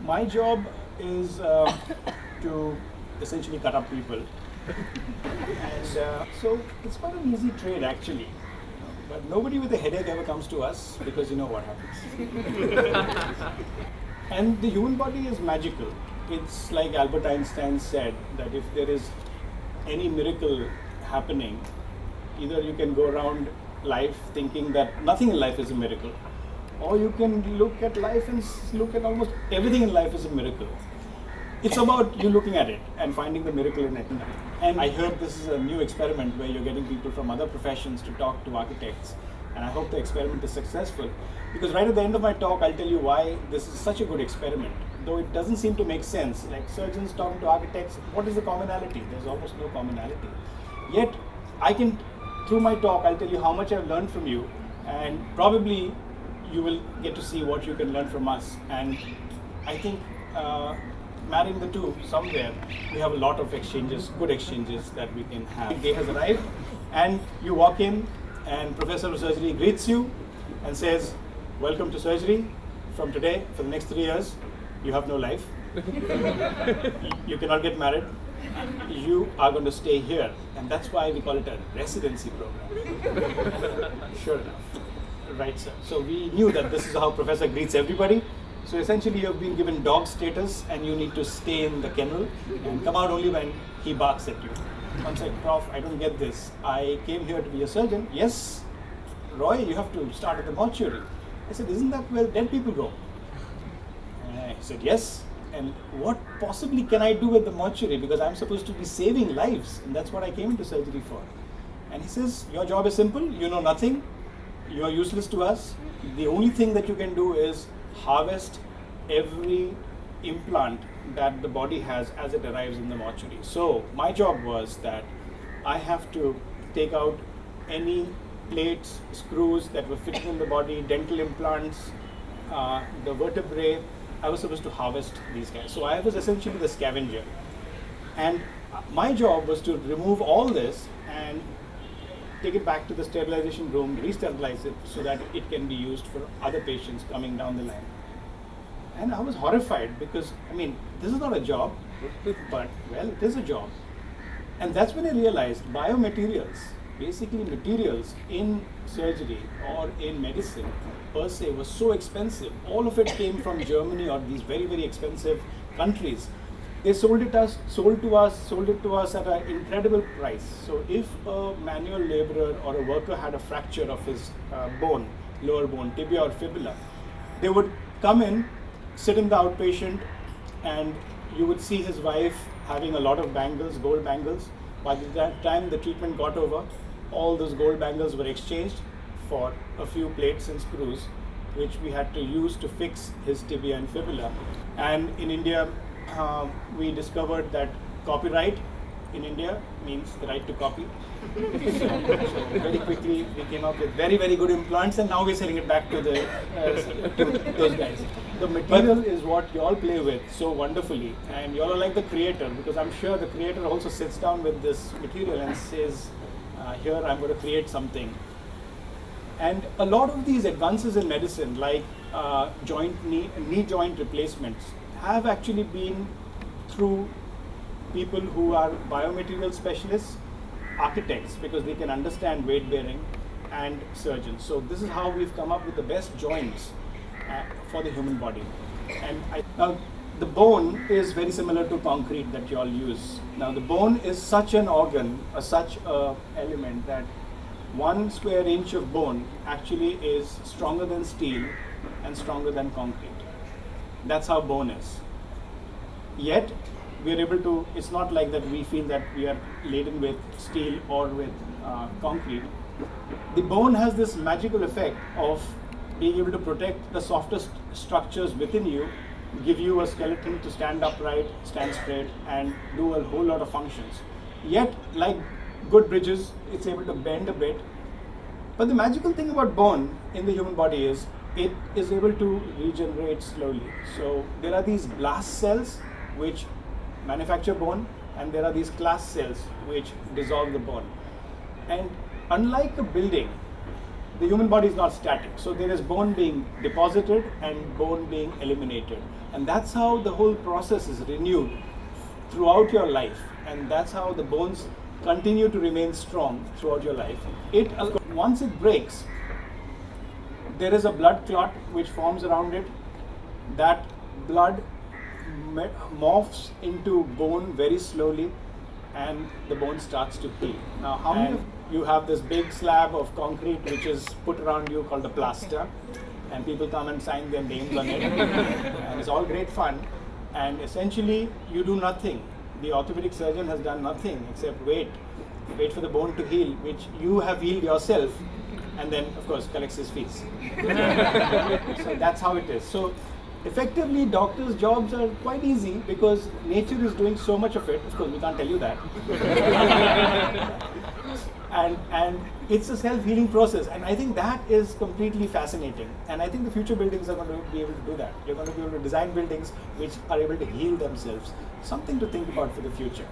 My job is to essentially cut up people. And so it's not an easy trade actually. But nobody with a headache ever comes to us because you know what happens. And the human body is magical. It's like Albert Einstein said that if there is any miracle happening, either you can go around life thinking that nothing in life is a miracle, or you can look at life and look at almost everything in life as a miracle. It's about you looking at it and finding the miracle in it. And I heard this is a new experiment where you're getting people from other professions to talk to architects. And I hope the experiment is successful. Because right at the end of my talk, I'll tell you why this is such a good experiment. Though it doesn't seem to make sense. Like surgeons talking to architects, what is the commonality? There's almost no commonality. Yet, I can, through my talk, I'll tell you how much I've learned from you. And probably you will get to see what you can learn from us. And I think marrying the two somewhere, we have a lot of exchanges, good exchanges that we can have. The day has arrived and you walk in and Professor of Surgery greets you and says, welcome to surgery. From today, for the next 3 years, you have no life. You cannot get married. You are going to stay here. And that's why we call it a residency program. Sure enough. Right, sir. So we knew that this is how Professor greets everybody. So essentially you have been given dog status and you need to stay in the kennel and come out only when he barks at you. One said, Prof, I don't get this. I came here to be a surgeon. Yes, Roy, you have to start at the mortuary. I said, isn't that where dead people go? And he said, yes. And what possibly can I do at the mortuary? Because I'm supposed to be saving lives. And that's what I came into surgery for. And he says, your job is simple. You know nothing. You are useless to us. The only thing that you can do is harvest every implant that the body has as it arrives in the mortuary. So my job was that I have to take out any plates, screws that were fitting in the body, dental implants, the vertebrae. I was supposed to harvest these guys. So I was essentially the scavenger. And my job was to remove all this and take it back to the sterilization room, re-sterilize it so that it can be used for other patients coming down the line. And I was horrified because, I mean, this is not a job, but, well, it is a job. And that's when I realized biomaterials, basically materials in surgery or in medicine per se was so expensive. All of it came from Germany or these very, very expensive countries. They sold it to us at an incredible price. So if a manual laborer or a worker had a fracture of his bone, lower bone, tibia or fibula, they would come in, sit in the outpatient, and you would see his wife having a lot of bangles, gold bangles. By the time the treatment got over, all those gold bangles were exchanged for a few plates and screws, which we had to use to fix his tibia and fibula. And in India, we discovered that copyright in India means the right to copy. So very quickly we came up with very, very good implants, and now we're selling it back to to those guys. The material is what you all play with so wonderfully, and you all are like the creator, because I'm sure the creator also sits down with this material and says, here I'm going to create something. And a lot of these advances in medicine, like knee joint replacements, have actually been through people who are biomaterial specialists, architects, because they can understand weight bearing, and surgeons. So this is how we've come up with the best joints for the human body. And now the bone is very similar to concrete that you all use. Now the bone is such an organ, such an element that 1 square inch of bone actually is stronger than steel and stronger than concrete. That's how bone is. Yet, we are able to, it's not like that we feel that we are laden with steel or with concrete. The bone has this magical effect of being able to protect the softest structures within you, give you a skeleton to stand upright, stand straight, and do a whole lot of functions. Yet, like good bridges, it's able to bend a bit. But the magical thing about bone in the human body is it is able to regenerate slowly. So there are these blast cells which manufacture bone, and there are these class cells which dissolve the bone. And unlike a building, the human body is not static. So there is bone being deposited and bone being eliminated. And that's how the whole process is renewed throughout your life, and that's how the bones continue to remain strong throughout your life. Once it breaks, there is a blood clot which forms around it. That blood morphs into bone very slowly, and the bone starts to heal. Now, how many of you have this big slab of concrete which is put around you called the plaster, and people come and sign their names on it, and it's all great fun, and essentially you do nothing. The orthopedic surgeon has done nothing except wait for the bone to heal, which you have healed yourself, and then of course collects his fees. So that's how it is. So effectively, doctors' jobs are quite easy because nature is doing so much of it. Of course, we can't tell you that. and it's a self-healing process, and I think that is completely fascinating. And I think the future buildings are going to be able to do that. You're going to be able to design buildings which are able to heal themselves. Something to think about for the future.